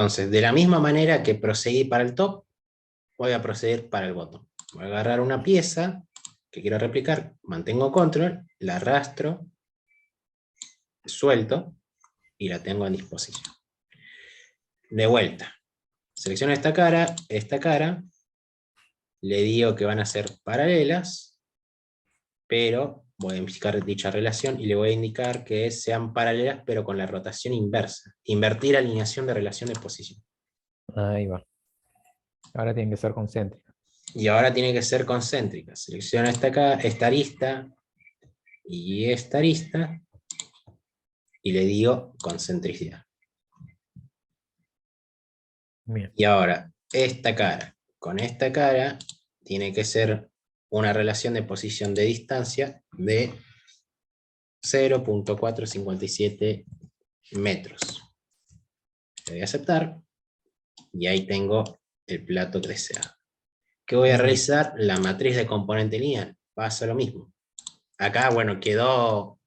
Entonces, de la misma manera que procedí para el top, voy a proceder para el bottom. Voy a agarrar una pieza que quiero replicar, mantengo control, la arrastro, suelto, y la tengo en disposición. De vuelta, selecciono esta cara, le digo que van a ser paralelas, pero voy a indicar dicha relación y le voy a indicar que sean paralelas, pero con la rotación inversa. Invertir alineación de relación de posición. Ahí va. Ahora tiene que ser concéntrica. Y ahora tiene que ser concéntrica. Selecciono esta arista y esta arista, y le digo concentricidad. Bien. Y ahora, esta cara con esta cara tiene que ser una relación de posición de distancia de 0.457 metros. Le voy a aceptar, y ahí tengo el plato deseado. ¿Qué voy a realizar? La matriz de componente lineal. Pasa lo mismo. Acá, bueno, quedó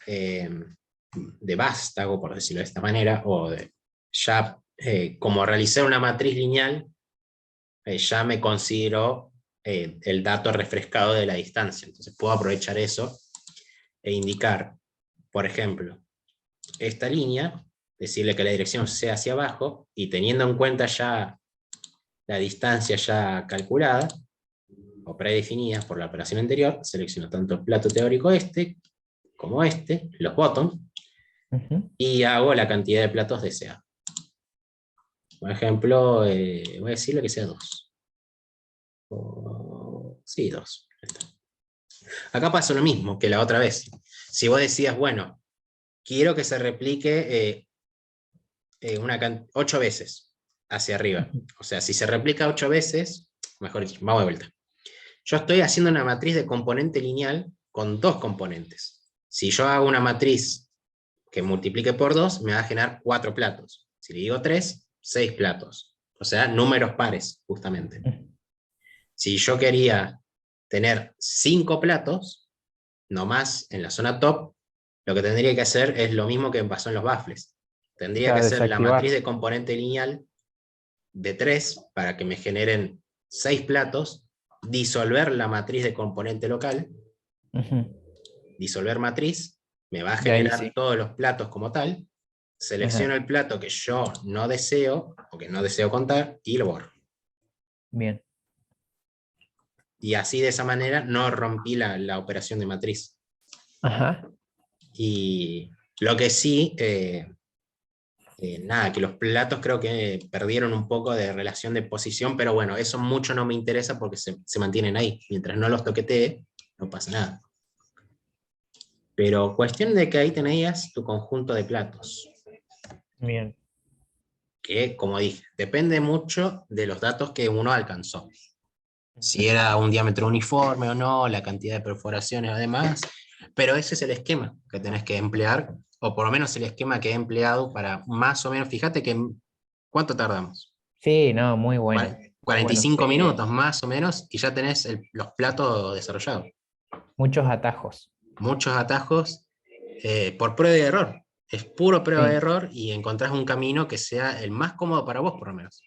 de vástago, por decirlo de esta manera, o ya como realicé una matriz lineal, ya me considero el dato refrescado de la distancia. Entonces puedo aprovechar eso e indicar, por ejemplo, esta línea, decirle que la dirección sea hacia abajo, y teniendo en cuenta ya la distancia ya calculada, o predefinida por la operación anterior, selecciono tanto el plato teórico este, como este, los bottom, y hago la cantidad de platos deseada. Por ejemplo, voy a decirle que sea 2. Sí, 2. Acá pasó lo mismo que la otra vez. Si vos decías, bueno, quiero que se replique 8 veces hacia arriba. O sea, si se replica 8 veces, mejor dicho, vamos de vuelta. Yo estoy haciendo una matriz de componente lineal con 2 componentes. Si yo hago una matriz que multiplique por 2, me va a generar 4 platos. Si le digo 3, 6 platos. O sea, números pares, justamente. Si yo quería tener 5 platos, no más en la zona top, lo que tendría que hacer es lo mismo que pasó en los baffles. Tendría que Claro, hacer la matriz desactivar. de componente lineal de 3 para que me generen 6 platos, disolver la matriz de componente local, disolver matriz, me va a Y ahí generar sí. todos los platos como tal, selecciono Ajá. el plato que yo no deseo, o que no deseo contar, y lo borro. Bien. Y así, de esa manera, no rompí la operación de matriz. Ajá. Y lo que sí, nada, que los platos creo que perdieron un poco de relación de posición, pero bueno, eso mucho no me interesa porque se mantienen ahí. Mientras no los toquetee, no pasa nada. Pero cuestión de que ahí tenías tu conjunto de platos, Bien. que, como dije, depende mucho de los datos que uno alcanzó. Si era un diámetro uniforme o no, la cantidad de perforaciones además, pero ese es el esquema que tenés que emplear, o por lo menos el esquema que he empleado para más o menos, fíjate que, ¿cuánto tardamos? Sí, no, muy bueno. Muy Cuarenta y bueno. cinco minutos más o menos, y ya tenés los platos desarrollados. Muchos atajos. Muchos atajos por prueba y error. Es puro prueba y Sí. error, y encontrás un camino que sea el más cómodo para vos, por lo menos.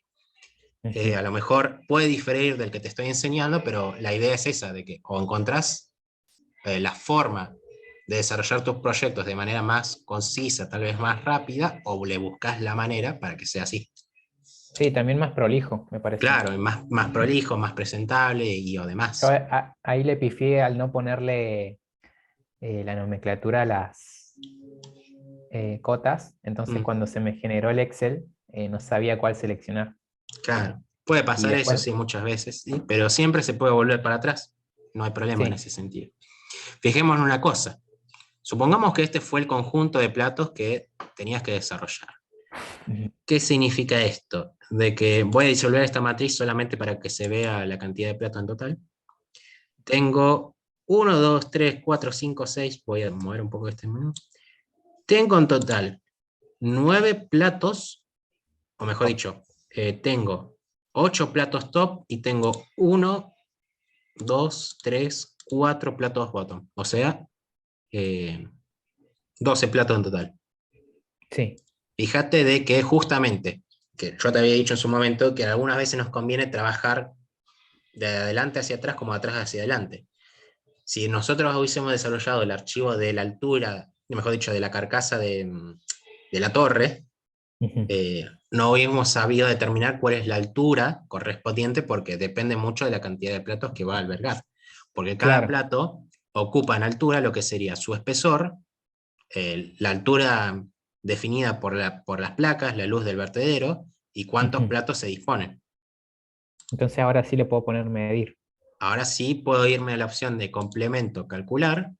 A Ujú. lo mejor puede diferir del que te estoy enseñando, pero la idea es esa, de que o encontrás la forma de desarrollar tus proyectos de manera más concisa, tal vez más rápida, o le buscas la manera para que sea así. Sí, también más prolijo, me parece. Claro, más prolijo, más presentable y o Yo demás. ahí le pifié al no ponerle la nomenclatura a las cotas, entonces Mm, cuando se me generó el Excel, no sabía cuál seleccionar. claro, puede Y pasar eso, después, sí, muchas veces, ¿sí? Pero siempre se puede volver para atrás. No hay problema en sí. ese sentido. Fijémonos en una cosa. Supongamos que este fue el conjunto de platos que tenías que desarrollar. Ujú. ¿Qué significa esto? De que voy a disolver esta matriz solamente para que se vea la cantidad de platos en total. Tengo 1, 2, 3, 4, 5, 6. Voy a mover un poco este menú. Tengo en total 9 platos, o mejor Top. dicho, tengo 8 platos top y tengo 1, 2, 3, 4 platos bottom. O sea, 12 platos en total. Sí. Fíjate de que justamente que yo te había dicho en su momento que algunas veces nos conviene trabajar de adelante hacia atrás como de atrás hacia adelante. Si nosotros hubiésemos desarrollado el archivo de la altura, mejor dicho, de la carcasa de la torre, Ujú. no hubiéramos sabido determinar cuál es la altura correspondiente porque depende mucho de la cantidad de platos que va a albergar. Porque cada Claro. plato ocupa en altura lo que sería su espesor, la altura definida por las placas, la luz del vertedero y cuántos Ujú. platos se disponen. Entonces ahora sí le puedo poner medir. Ahora sí puedo irme a la opción de complemento calcular,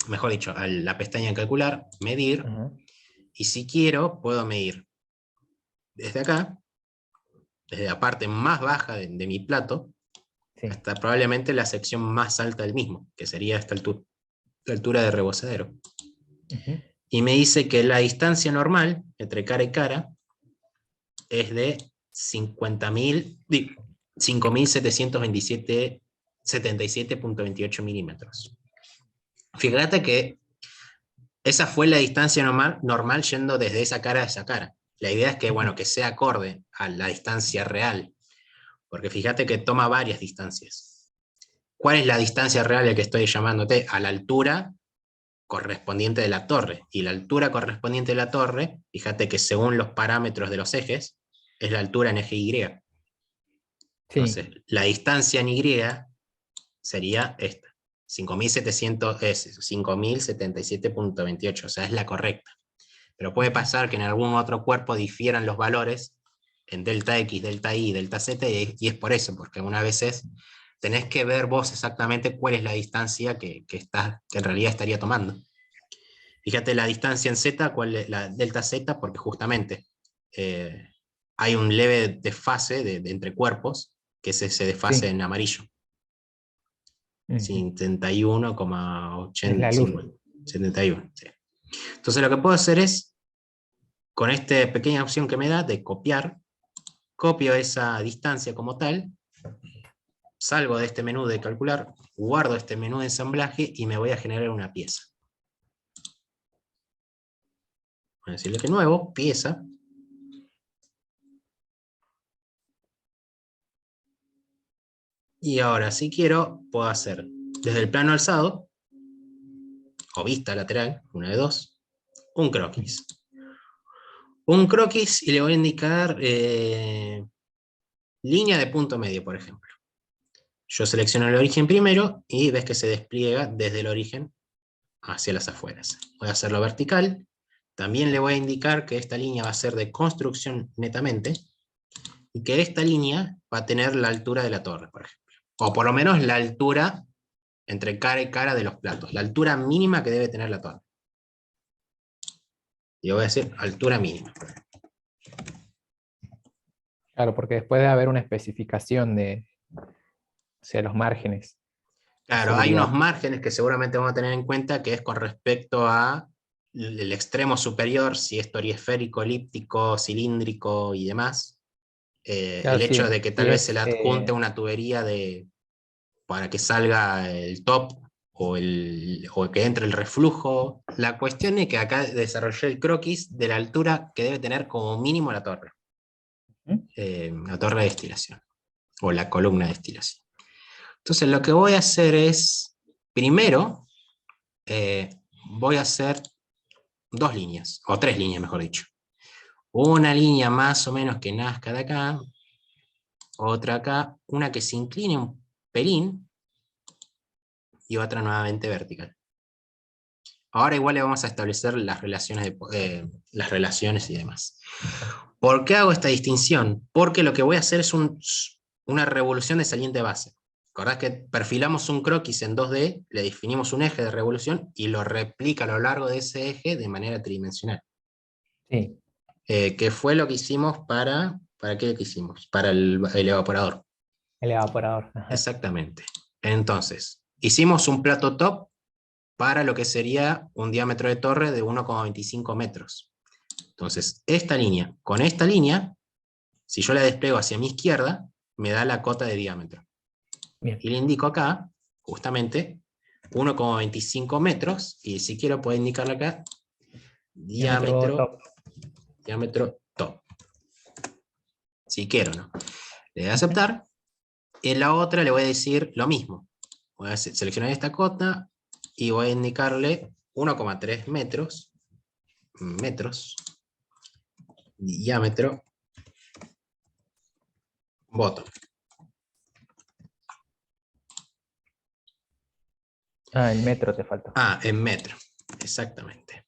mejor dicho, a la pestaña calcular, medir, Ajá. y si quiero puedo medir desde acá, desde la parte más baja de mi plato, Sí. hasta probablemente la sección más alta del mismo, que sería esta altura, la altura de rebosadero. Ujú. Y me dice que la distancia normal entre cara y cara es de 5.777,28 milímetros. Fíjate que esa fue la distancia normal yendo desde esa cara a esa cara. La idea es que, Ujú. bueno, que sea acorde a la distancia real, porque fíjate que toma varias distancias. ¿Cuál es la distancia real a que estoy llamándote? A la altura correspondiente de la torre. Y la altura correspondiente de la torre, fíjate que según los parámetros de los ejes, es la altura en eje Y. Sí. Entonces, la distancia en Y sería esta, 5.700, es 5.077,28, o sea, es la correcta. Pero puede Ujú. pasar que en algún otro cuerpo difieran los valores en delta X, delta Y, delta Z, y es por eso, porque algunas veces tenés que ver vos exactamente cuál es la distancia que en realidad estaría tomando. Fíjate la distancia en Z, cuál es la delta Z, porque justamente eh, hay un leve desfase entre cuerpos, que es ese desfase Sí. en amarillo. Ujú. Es la luz. 71,80, 71. Sí. Entonces lo que puedo hacer es, con esta pequeña opción que me da de copiar, copio esa distancia como tal, salgo de este menú de calcular, guardo este menú de ensamblaje y me voy a generar una pieza. Voy a decirle que nuevo, pieza, y ahora si quiero puedo hacer desde el plano alzado, o vista lateral, una de dos, un Ujú. croquis. Un croquis y le voy a indicar línea de punto medio, por ejemplo. Yo selecciono el origen primero y ves que se despliega desde el origen hacia las afueras. Voy a hacerlo vertical. También le voy a indicar que esta línea va a ser de construcción netamente y que esta línea va a tener la altura de la torre, por ejemplo. O por lo menos la altura entre cara y cara de los platos. La altura mínima que debe tener la torre. Y yo voy a decir altura mínima. Claro, porque después de haber una especificación de, o sea, los márgenes de Claro, hay unos seguridad. márgenes que seguramente vamos a tener en cuenta que es con respecto a el extremo superior, si es toriesférico, elíptico, cilíndrico y demás. Claro, El hecho sí. de que Si tal vez se le es, adjunte una tubería para que salga el top o que entre el reflujo. La cuestión es que acá desarrollé el croquis de la altura que debe tener como mínimo ¿Mm? la torre de destilación o la columna de destilación. Entonces lo que voy a hacer es, primero, eh, voy a hacer dos líneas, o tres líneas mejor dicho. Una línea más o menos que nazca de acá, otra acá, una que se incline un pelín y otra nuevamente vertical. Ahora igual le vamos a establecer las relaciones y demás. ¿Por qué hago esta distinción? Porque lo que voy a hacer es una revolución de saliente base. Recordás que perfilamos un croquis en 2D, le definimos un eje de revolución y lo replica a lo largo de ese eje de manera tridimensional. Sí, ¿Qué fue lo que hicimos ¿para qué lo hicimos? Para el evaporador. el evaporador. Ajá. Exactamente. Entonces, hicimos un plato top para lo que sería un diámetro de torre de 1,25 metros. Entonces, esta línea, con esta línea, si yo la despliego hacia mi izquierda, me da la cota de diámetro. Bien. Y le indico acá, justamente, 1,25 metros, y si quiero puedo indicarle acá, Diámetro diámetro, top. diámetro top. si quiero, ¿no? Le doy a aceptar. En la otra le voy a decir lo mismo. Voy a seleccionar esta cota y voy a indicarle 1,3 metros, diámetro, bottom. Ah, el metro te faltó. Ah, en metro, exactamente.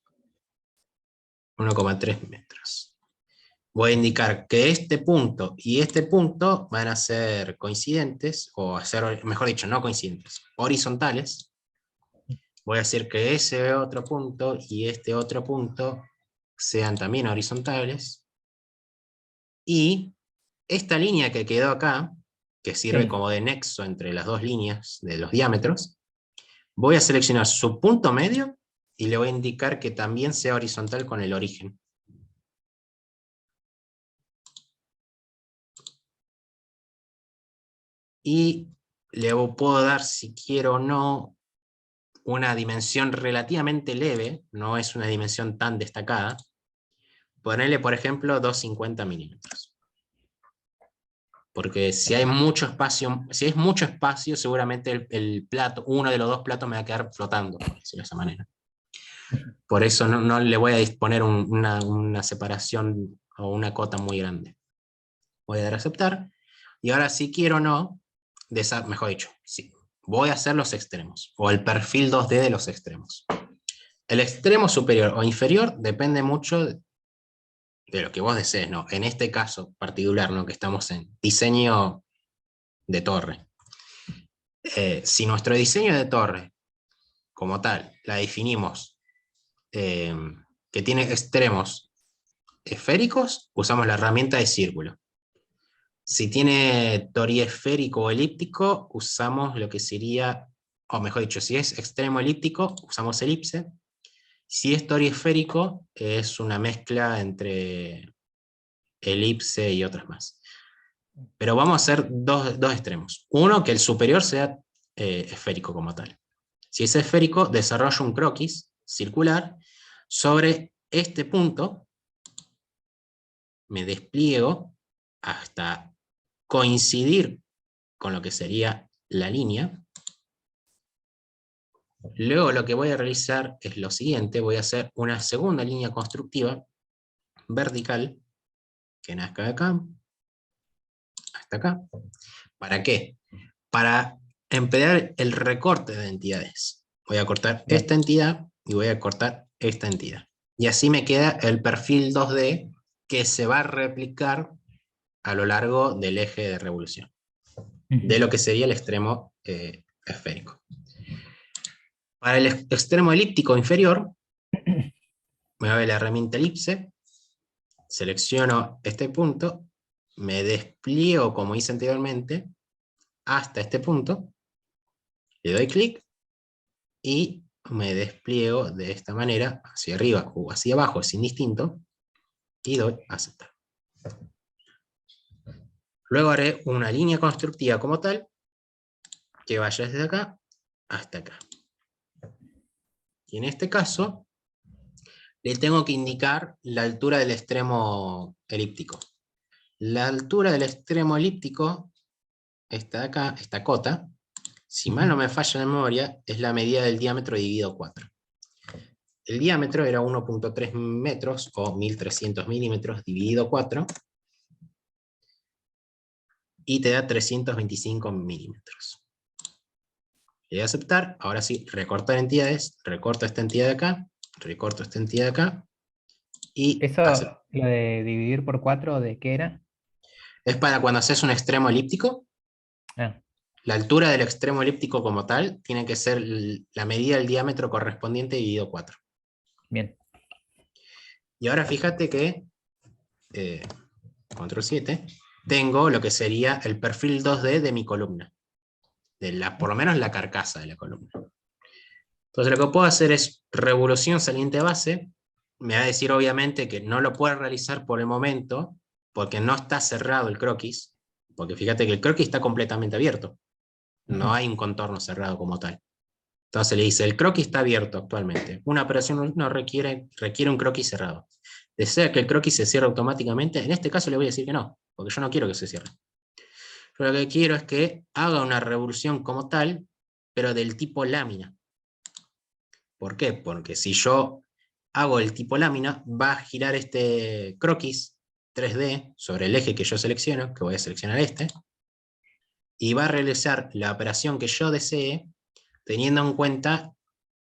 1,3 metros. Voy a indicar que este punto y este punto van a ser coincidentes, o a ser, mejor dicho, no coincidentes, horizontales. Voy a decir que ese otro punto y este otro punto sean también horizontales. Y esta línea que quedó acá, que sirve Sí. como de nexo entre las dos líneas de los diámetros, voy a seleccionar su punto medio y le voy a indicar que también sea horizontal con el origen. Y le puedo dar, si quiero o no, una dimensión relativamente leve, no es una dimensión tan destacada. Ponerle, por ejemplo, 250 milímetros. Porque si hay mucho espacio, seguramente el plato, uno de los dos platos me va a quedar flotando, por decirlo de esa manera. Por eso no le voy a disponer una separación o una cota muy grande. Voy a dar a aceptar. Y ahora si quiero o no, mejor dicho, sí, voy a hacer los extremos, o el perfil 2D de los extremos. El extremo superior o inferior depende mucho de lo que vos desees, ¿no? En este caso particular, ¿no? Que estamos en diseño de torre. Si nuestro diseño de torre, como tal, la definimos que tiene extremos esféricos, usamos la herramienta de círculo. Si tiene toriesférico o elíptico, usamos lo que sería, o mejor dicho, si es extremo elíptico, usamos elipse. Si es toriesférico, es una mezcla entre elipse y otras más. Pero vamos a hacer dos extremos. Uno, que el superior sea esférico como tal. Si es esférico, desarrollo un croquis circular sobre este punto, me despliego hasta coincidir con lo que sería la línea. Luego lo que voy a realizar es lo siguiente, voy a hacer una segunda línea constructiva vertical que nazca de acá hasta acá. ¿Para qué? Para emplear el recorte de entidades. Voy a cortar Bien. esta entidad y voy a cortar esta entidad. Y así me queda el perfil 2D que se va a replicar a lo largo del eje de revolución, de lo que sería el extremo esférico. Para el extremo elíptico inferior, me voy a la herramienta elipse, selecciono este punto, me despliego como hice anteriormente hasta este punto, le doy clic y me despliego de esta manera hacia arriba o hacia abajo, es indistinto, y doy a aceptar. Luego haré una línea constructiva como tal, que vaya desde acá hasta acá. Y en este caso, le tengo que indicar la altura del extremo elíptico. La altura del extremo elíptico está acá, esta cota, si mal no me falla la memoria, es la medida del diámetro dividido 4. El diámetro era 1,3 metros o 1300 milímetros dividido 4 y te da 325 milímetros. Le doy a aceptar, ahora sí, recortar entidades, recorto esta entidad de acá, recorto esta entidad de acá y ¿Eso, acepto. lo de dividir por 4, de qué era? Es para cuando haces un extremo elíptico. Ah, La altura del extremo elíptico como tal tiene que ser la medida del diámetro correspondiente dividido 4. bien. Y ahora fíjate que, control 7, tengo lo que sería el perfil 2D de mi columna. Por lo menos la carcasa de la columna. Entonces lo que puedo hacer es revolución saliente base. Me va a decir obviamente que no lo puedo realizar por el momento, porque no está cerrado el croquis, porque fíjate que el croquis está completamente abierto. No hay un contorno cerrado como tal. Entonces le dice, el croquis está abierto actualmente. Una operación no requiere un croquis cerrado. ¿Desea que el croquis se cierre automáticamente? En este caso le voy a decir que no. porque yo no quiero que se cierre. Yo lo que quiero es que haga una revolución como tal, pero del tipo lámina. ¿Por qué? Porque si yo hago el tipo lámina, va a girar este croquis 3D sobre el eje que yo selecciono, que voy a seleccionar este, y va a realizar la operación que yo desee, teniendo en cuenta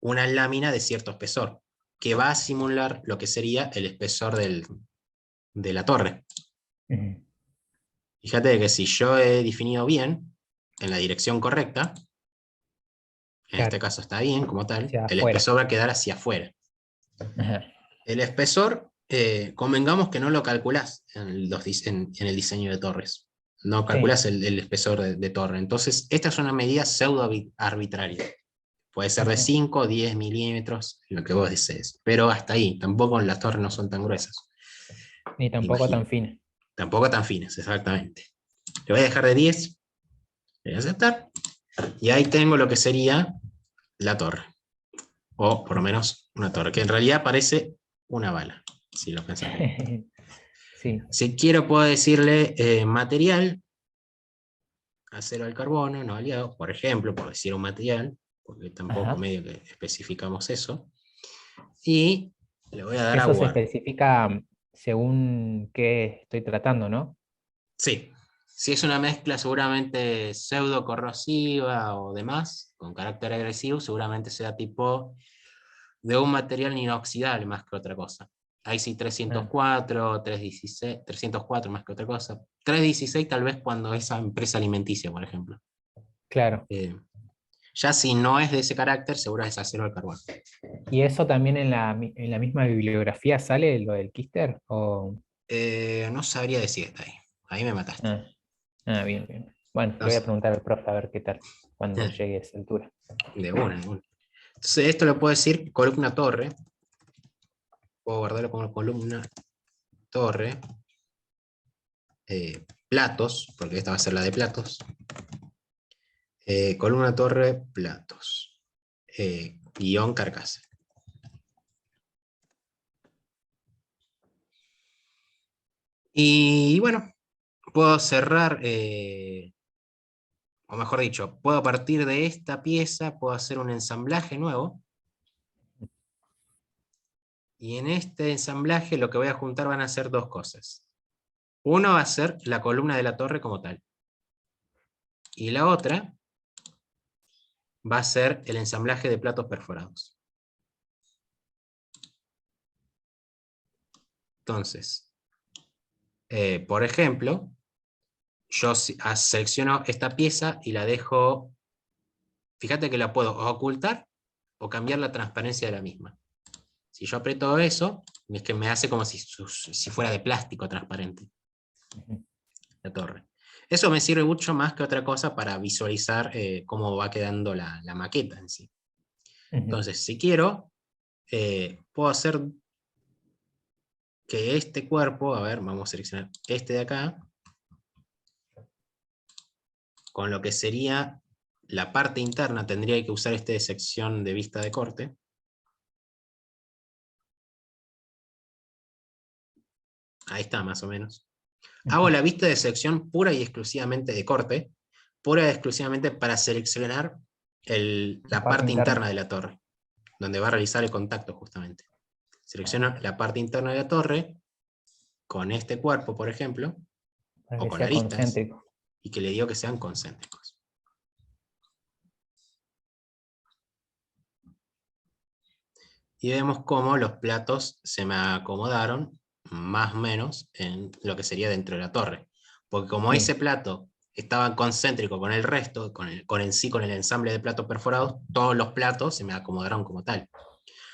una lámina de cierto espesor, que va a simular lo que sería el espesor de la torre. Ujú. Fíjate que si yo he definido bien, en la dirección correcta, en este Claro, caso está bien como tal, hacia el afuera. espesor va a quedar hacia afuera. Ajá. El espesor, convengamos que no lo calculás en el diseño de torres. No Sí. calculás el espesor de torre. Entonces, esta es una medida pseudo arbitraria. Puede ser de Ujú. 5, 10 milímetros, lo que vos desees. Pero hasta ahí, tampoco las torres no son tan gruesas. Ni tampoco tan Imagino. fina. Tampoco tan finas, exactamente. Le voy a dejar de 10, le voy a aceptar. Y ahí tengo lo que sería la torre. O por lo menos una torre, que en realidad parece una bala, si lo pensás bien. Sí. Si quiero puedo decirle material, acero al carbono, no aliado, por ejemplo, por decir un material, porque tampoco Ajá. medio que especificamos eso. Y le voy a dar a Eso se guardar. especifica según qué estoy tratando, ¿no? Sí, si es una mezcla seguramente pseudo corrosiva o demás, con carácter agresivo, seguramente sea tipo de un material inoxidable más que otra cosa. Ahí sí Ah, 304, 316, 304 más que otra cosa. 316 tal vez cuando es empresa alimenticia, por ejemplo. claro. Eh, ya si no es de ese carácter, seguro es acero al carbono. ¿Y eso también en en la misma bibliografía sale lo del Kister? O... No sabría decir hasta ahí. Ahí me mataste. Ah, ah, bien, bien. Bueno, le voy a Entonces, preguntar al profe a ver qué tal cuando llegue a esa altura. de una, de una. Entonces, esto lo puedo decir columna torre. Puedo guardarlo como columna torre. Platos, porque esta va a ser la de platos. Columna torre platos. Guión carcasa. Y bueno, puedo cerrar, o mejor dicho, puedo partir de esta pieza, puedo hacer un ensamblaje nuevo. Y en este ensamblaje lo que voy a juntar van a ser dos cosas. Uno va a ser la columna de la torre como tal. Y la otra va a ser el ensamblaje de platos perforados. Entonces, por ejemplo, yo selecciono esta pieza y la dejo, fíjate que la puedo ocultar o cambiar la transparencia de la misma. Si yo aprieto eso, es que me hace como si fuera de plástico transparente Ujú, la torre. Eso me sirve mucho más que otra cosa para visualizar cómo va quedando la maqueta en sí. ujú. Entonces, si quiero, puedo hacer que este cuerpo, a ver, vamos a seleccionar este de acá, con lo que sería la parte interna, tendría que usar este de sección de vista de corte. Ahí está, más o menos. Hago Ujú. la vista de sección pura y exclusivamente de corte, pura y exclusivamente para seleccionar La la parte parte interna. interna de la torre, donde va a realizar el contacto justamente. Selecciono Ajá. la parte interna de la torre con este cuerpo, por ejemplo, Para o que con sea aristas, concéntrico. y que le digo que sean concéntricos. Y vemos cómo los platos se me acomodaron más o menos en lo que sería dentro de la torre. Porque como ese Sí. plato estaba concéntrico con el resto, con el ensamble de platos perforados, todos los platos se me acomodaron como tal.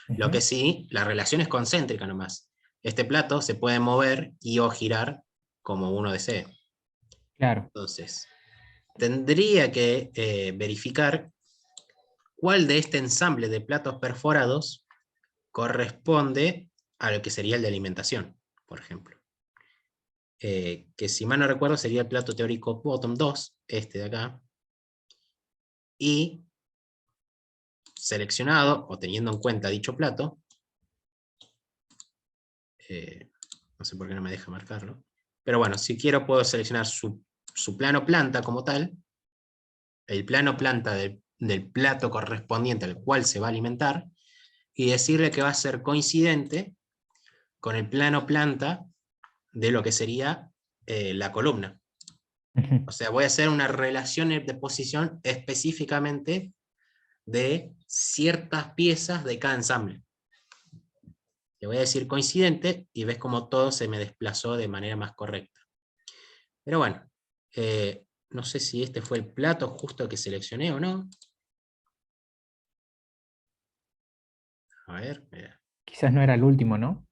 Lo que Ujú. sí, la relación es concéntrica nomás. Este plato se puede mover y o girar como uno desee. Claro. Entonces, tendría que verificar cuál de este ensamble de platos perforados corresponde a lo que sería el de alimentación, por ejemplo. Que si mal no recuerdo sería el plato teórico bottom 2, este de acá, y seleccionado o teniendo en cuenta dicho plato, no sé por qué no me deja marcarlo, Pero bueno, si quiero puedo seleccionar su plano planta como tal, el plano planta del plato correspondiente al cual se va a alimentar, y decirle que va a ser coincidente con el plano planta de lo que sería la columna. Ujú. O sea, voy a hacer una relación de posición específicamente de ciertas piezas de cada ensamble. Le voy a decir coincidente y ves como todo se me desplazó de manera más correcta. Pero bueno, no sé si este fue el plato justo que seleccioné o no. A ver, mira. Quizás no era el último, ¿no?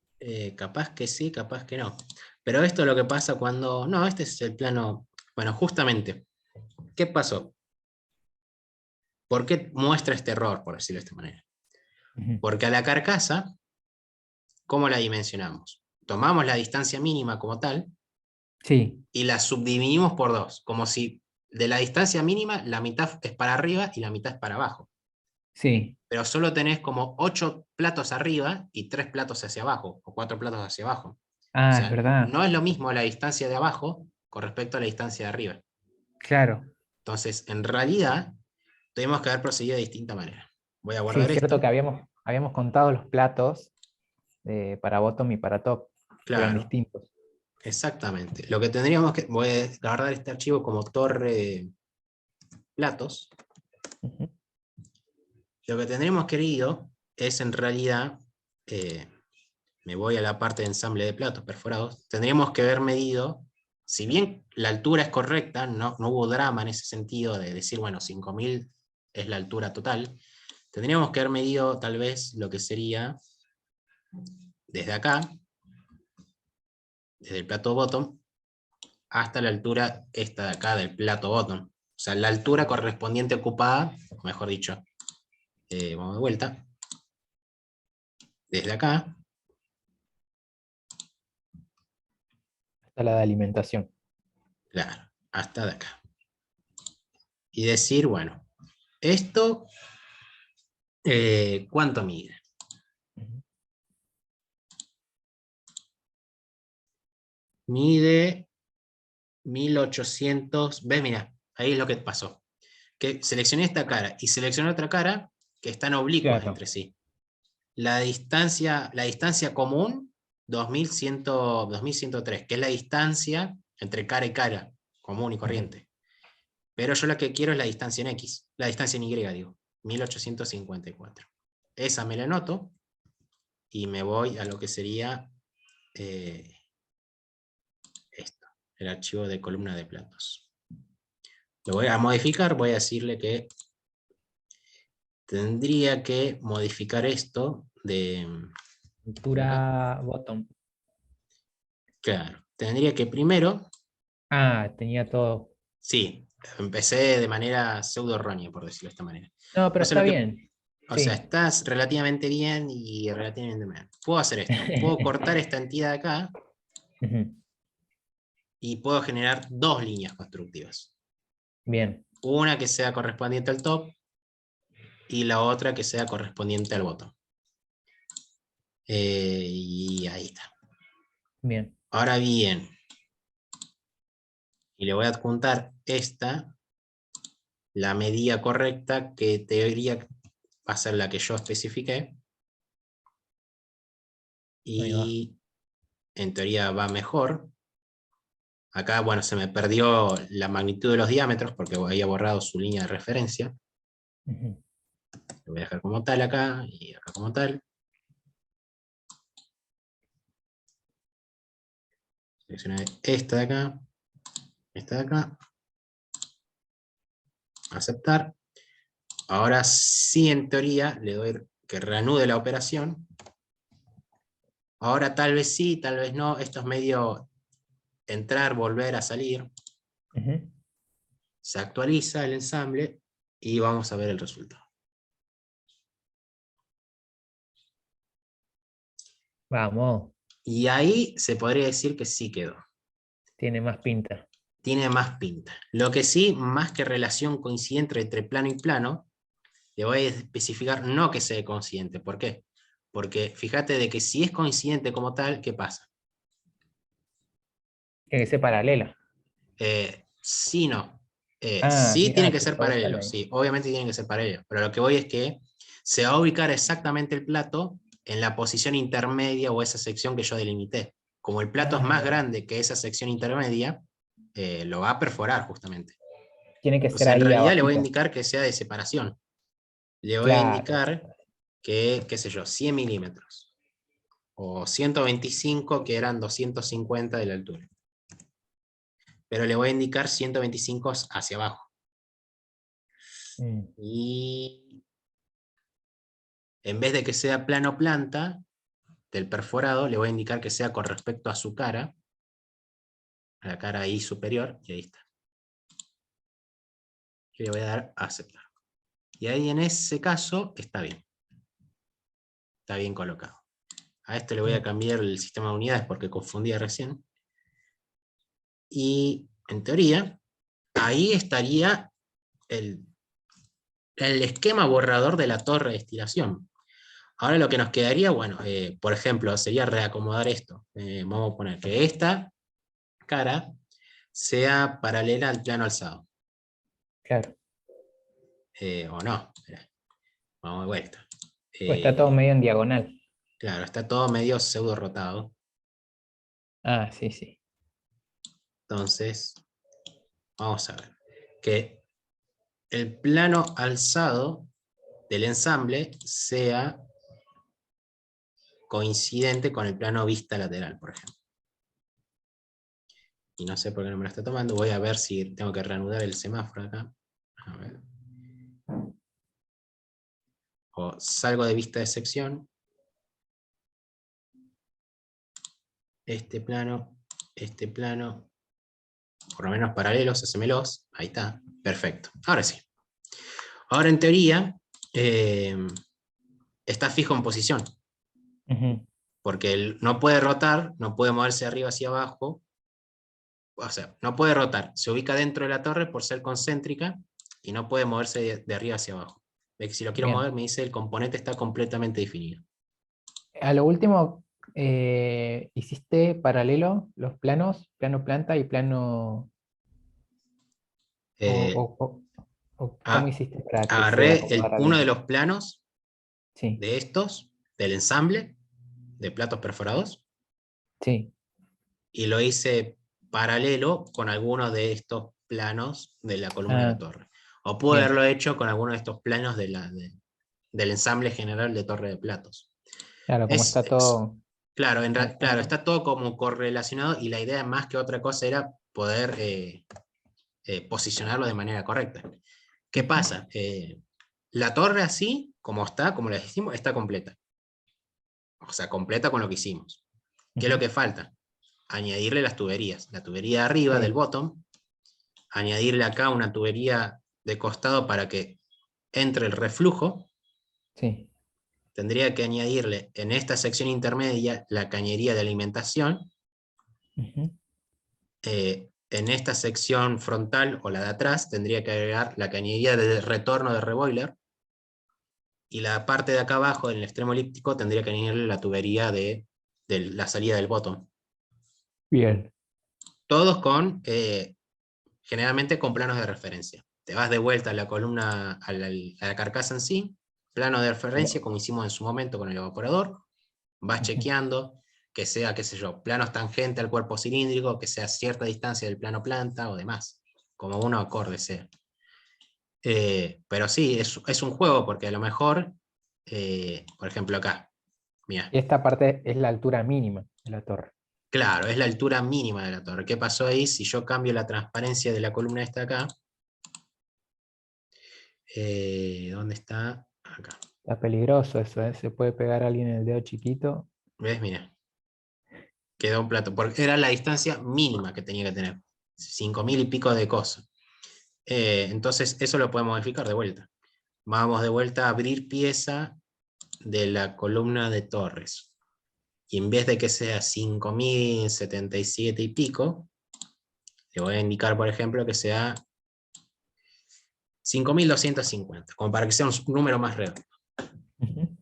Capaz que sí, capaz que no. Pero esto es lo que pasa cuando... No, este es el plano... Bueno, justamente, ¿qué pasó? ¿Por qué muestra este error, por decirlo de esta manera? Ujú. Porque a la carcasa, ¿cómo la dimensionamos? Tomamos la distancia mínima como tal Sí, y la subdividimos por dos, como si de la distancia mínima la mitad es para arriba y la mitad es para abajo. sí. Pero solo tenés como 8 platos arriba y 3 platos hacia abajo, o 4 platos hacia abajo. O Ah, es sea, verdad. no es lo mismo la distancia de abajo con respecto a la distancia de arriba. Claro. Entonces, en realidad, tuvimos que haber procedido de distinta manera. Voy a Sí, guardar es cierto esto. que habíamos contado los platos para bottom y para top, que eran Claro, distintos. exactamente. Lo que tendríamos que... Voy a guardar este archivo como torre platos. Ujú. Lo que tendríamos querido es en realidad... me voy a la parte de ensamble de platos perforados, tendríamos que haber medido, si bien la altura es correcta, no hubo drama en ese sentido de decir, bueno, 5000 es la altura total, tendríamos que haber medido tal vez lo que sería desde acá, desde el plato bottom, hasta la altura esta de acá del plato bottom. O sea, la altura correspondiente ocupada, o mejor dicho, vamos de vuelta, desde acá, Hasta la de alimentación. claro, hasta de acá. Y decir, bueno, esto, ¿cuánto mide? Ujú. Mide 1800. ¿Ves? Mira, ahí es lo que pasó. Que seleccioné esta cara y seleccioné otra cara que están oblicuas Claro. entre sí. La distancia común, 2103, que es la distancia entre cara y cara, común y Ujú. corriente. Pero yo la que quiero es la distancia en X, la distancia en Y, digo, 1854. Esa me la anoto y me voy a lo que sería eh, esto, el archivo de columna de platos. Lo voy a modificar, voy a decirle que tendría que modificar esto de acá. Altura bottom. Claro, tendría que primero, Ah, tenía todo. sí, empecé de manera pseudo errónea, por decirlo de esta manera. No, pero Entonces está lo que, bien. o sea, Sí. estás relativamente bien y relativamente mal. Puedo hacer esto, puedo cortar esta entidad de acá Ujú. y puedo generar dos líneas constructivas. Bien, Una que sea correspondiente al top y la otra que sea correspondiente al bottom. Y ahí está. bien. Ahora bien, y le voy a adjuntar esta, la medida correcta que teoría va a ser la que yo especifiqué, Ahí va. y en teoría va mejor. Acá, bueno, se me perdió la magnitud de los diámetros porque había borrado su línea de referencia. Ujú. Lo voy a dejar como tal acá y acá como tal. Seleccioné esta de acá, esta de acá, aceptar. Ahora sí, en teoría, le doy que reanude la operación. Ahora tal vez sí, tal vez no. Esto es medio entrar, volver a salir. Ujú. Se actualiza el ensamble y vamos a ver el resultado. Vamos, Y ahí se podría decir que sí quedó. tiene más pinta. Tiene más pinta. Lo que sí, más que relación coincidente entre plano y plano, le voy a especificar no que sea coincidente. ¿Por qué? Porque fíjate de que si es coincidente como tal, ¿qué pasa? Tiene que ser paralelo. Sí, no. Ah, Sí tiene mira, que te ser puedo usar paralelo, ahí. sí, obviamente tienen que ser paralelo, pero lo que voy es que se va a ubicar exactamente el plato en la posición intermedia o esa sección que yo delimité. Como el plato es Ah, más grande que esa sección intermedia, lo va a perforar justamente. tiene que ser Entonces, en ahí realidad le voy a abajito. indicar que sea de separación. Le voy a Claro. indicar que, qué sé yo, 100 milímetros. O 125, que eran 250 de la altura. Pero le voy a indicar 125 hacia abajo. Mm, Y en vez de que sea plano planta del perforado, le voy a indicar que sea con respecto a su cara, a la cara ahí superior, y ahí está. Y le voy a dar a aceptar. Y ahí en ese caso está bien colocado. A este le voy a mm. cambiar el sistema de unidades porque confundía recién. Y en teoría, ahí estaría el, el esquema borrador de la torre de estilación. Ahora lo que nos quedaría, bueno, por ejemplo, sería reacomodar esto. Vamos a poner que esta cara sea paralela al plano alzado. Claro. O no, espera, vamos de vuelta. Pues está todo Eh, medio en diagonal. claro, está todo medio pseudo rotado. Ah, sí, sí. Entonces, vamos a ver. Que el plano alzado del ensamble sea coincidente con el plano vista lateral, por ejemplo. Y no sé por qué no me lo está tomando. Voy a ver si tengo que reanudar el semáforo acá. A ver. O salgo de vista de sección. Este plano, por lo menos paralelos, hacémelos. Ahí está, perfecto. Ahora sí. Ahora en teoría, eh, está fijo en posición. Ujú. Porque él no puede rotar, no puede moverse de arriba hacia abajo. O sea, no puede rotar. Se ubica dentro de la torre por ser concéntrica y no puede moverse de arriba hacia abajo. De que si lo quiero Bien. mover, me dice el componente está completamente definido. A lo último, hiciste paralelo los planos, plano planta y plano. O, Eh, o- o- ¿Cómo a- hiciste para que se Agarré acomodara uno de bien? los planos Sí, de estos, del ensamble de platos perforados, sí. y lo hice paralelo con alguno de estos planos de la columna de la Ah, torre. O pude bien. haberlo hecho con alguno de estos planos del ensamble general de torre de platos. Claro, como está todo Claro, claro, junto. está todo como correlacionado y la idea más que otra cosa era poder posicionarlo de manera correcta. ¿Qué Ujú. pasa? La torre así, como está, como la hicimos, está completa. O sea, completa con lo que hicimos. ¿Qué es lo Ujú. que falta? Añadirle las tuberías. La tubería de arriba del Sí, bottom, añadirle acá una tubería de costado para que entre el reflujo. sí. Tendría que añadirle en esta sección intermedia la cañería de alimentación. Ujú. En esta sección frontal o la de atrás tendría que agregar la cañería de retorno de reboiler. Y la parte de acá abajo, en el extremo elíptico, tendría que añadirle la tubería de la salida del bottom. Bien. Todos generalmente con planos de referencia. Te vas de vuelta a la columna, a la carcasa en sí, plano de referencia, como hicimos en su momento con el evaporador, vas Ujú. chequeando que sea, qué sé yo, planos tangente al cuerpo cilíndrico, que sea cierta distancia del plano planta o demás, como uno acorde sea. Pero sí, es un juego, porque a lo mejor, por ejemplo acá, mira, Y esta parte es la altura mínima de la torre. claro, es la altura mínima de la torre. ¿Qué pasó ahí? Si yo cambio la transparencia de la columna esta acá, ¿dónde está? Acá. Está peligroso eso, ¿eh? Se puede pegar a alguien en el dedo chiquito. ¿Ves? Mira, quedó un plato, porque era la distancia mínima que tenía que tener, 5.000 y pico de cosas. Entonces, eso lo podemos modificar de vuelta. Vamos de vuelta a abrir pieza de la columna de torres. Y en vez de que sea 5.077 y pico, le voy a indicar, por ejemplo, que sea 5.250, como para que sea un número más redondo. Ujú.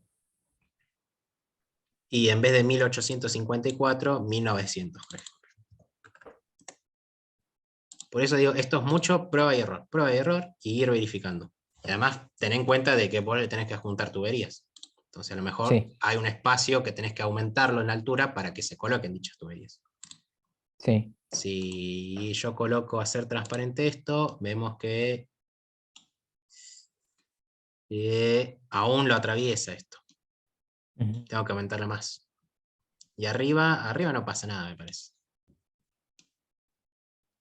Y en vez de 1.854, 1.900, por ejemplo. Por eso digo, esto es mucho prueba y error, y ir verificando. Y además, ten en cuenta de que vos le tenés que juntar tuberías. Entonces, a lo mejor Sí, hay un espacio que tenés que aumentarlo en la altura para que se coloquen dichas tuberías. sí. Si yo coloco hacer transparente esto, vemos que aún lo atraviesa esto. Ujú. Tengo que aumentarlo más. Y arriba no pasa nada, me parece.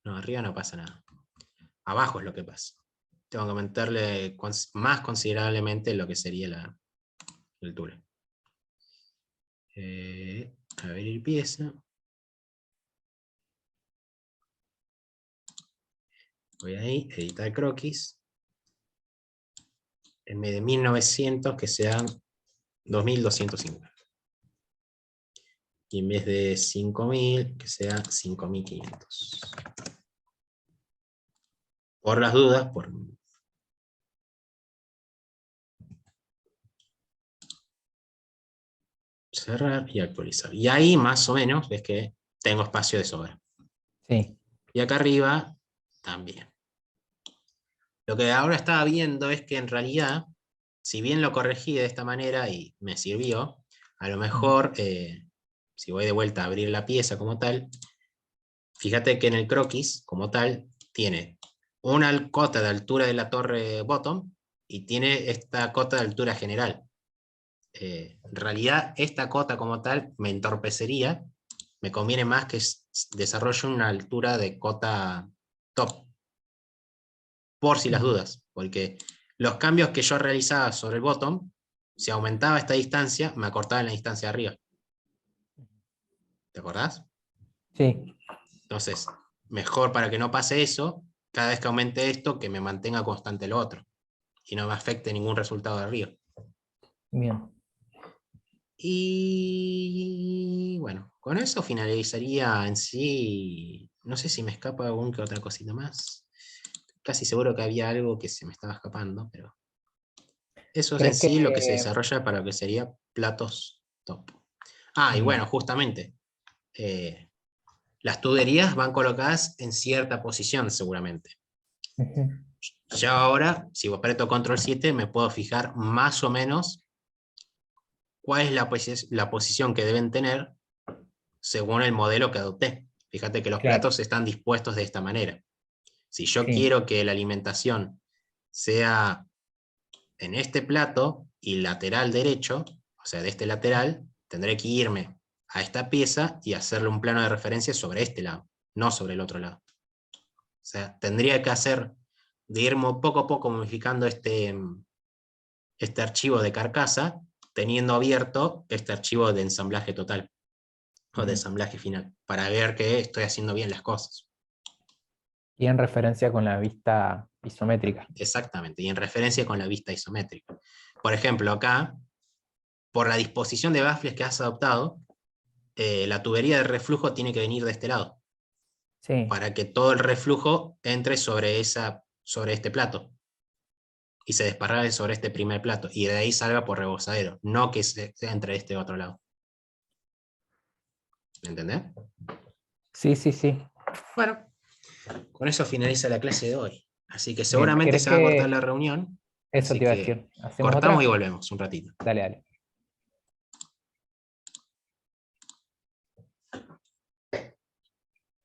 No, arriba no pasa nada. Abajo es lo que pasa. Tengo que aumentarle más considerablemente lo que sería la altura. Abrir pieza. Voy ahí, editar croquis. En vez de 1900 que sean 2250. Y en vez de 5000 que sea 5500. Por las dudas, por cerrar y actualizar. Y ahí más o menos ves que tengo espacio de sobra. Sí. Y acá arriba también. Lo que ahora estaba viendo es que en realidad, si bien lo corregí de esta manera y me sirvió, a lo mejor, si voy de vuelta a abrir la pieza como tal, fíjate que en el croquis, como tal, tiene una cota de altura de la torre bottom y tiene esta cota de altura general. En realidad, esta cota como tal me entorpecería, me conviene más que desarrolle una altura de cota top, por si las Ujú. dudas, porque los cambios que yo realizaba sobre el bottom, si aumentaba esta distancia, me acortaba en la distancia de arriba. ¿Te acordás? Sí, Entonces, mejor para que no pase eso, cada vez que aumente esto, que me mantenga constante lo otro, y no me afecte ningún resultado de arriba. bien. Y bueno, con eso finalizaría en sí. No sé si me escapa algún que otra cosita más. Casi seguro que había algo que se me estaba escapando, pero eso es en ¿Crees que sí lo que se desarrolla para lo que sería platos top. Ah, y bueno, bien? justamente, eh, las tuberías van colocadas en cierta posición seguramente. Ujú. Yo ahora, si apreto control 7, me puedo fijar más o menos cuál es la posición que deben tener según el modelo que adopté. Fíjate que los Claro, platos están dispuestos de esta manera. Si yo sí. quiero que la alimentación sea en este plato y lateral derecho, o sea, de este lateral, tendré que irme a esta pieza y hacerle un plano de referencia sobre este lado, no sobre el otro lado. O sea, tendría que hacer de ir poco a poco modificando este archivo de carcasa, teniendo abierto este archivo de ensamblaje total o de Ujú. ensamblaje final, para ver que estoy haciendo bien las cosas. Y en referencia con la vista isométrica. Exactamente, y en referencia con la vista isométrica. Por ejemplo, acá, por la disposición de baffles que has adoptado, la tubería de reflujo tiene que venir de este lado, Sí, para que todo el reflujo entre sobre este plato y se desparrame sobre este primer plato, y de ahí salga por rebosadero, no que se entre de este otro lado. ¿Me entendés? sí, sí, sí. Bueno, con eso finaliza la clase de hoy. Así que Bien, seguramente ¿querés se va a cortar que la reunión, eso así te iba a que decir? ¿Hacemos cortamos y otra? volvemos un ratito. Dale, dale.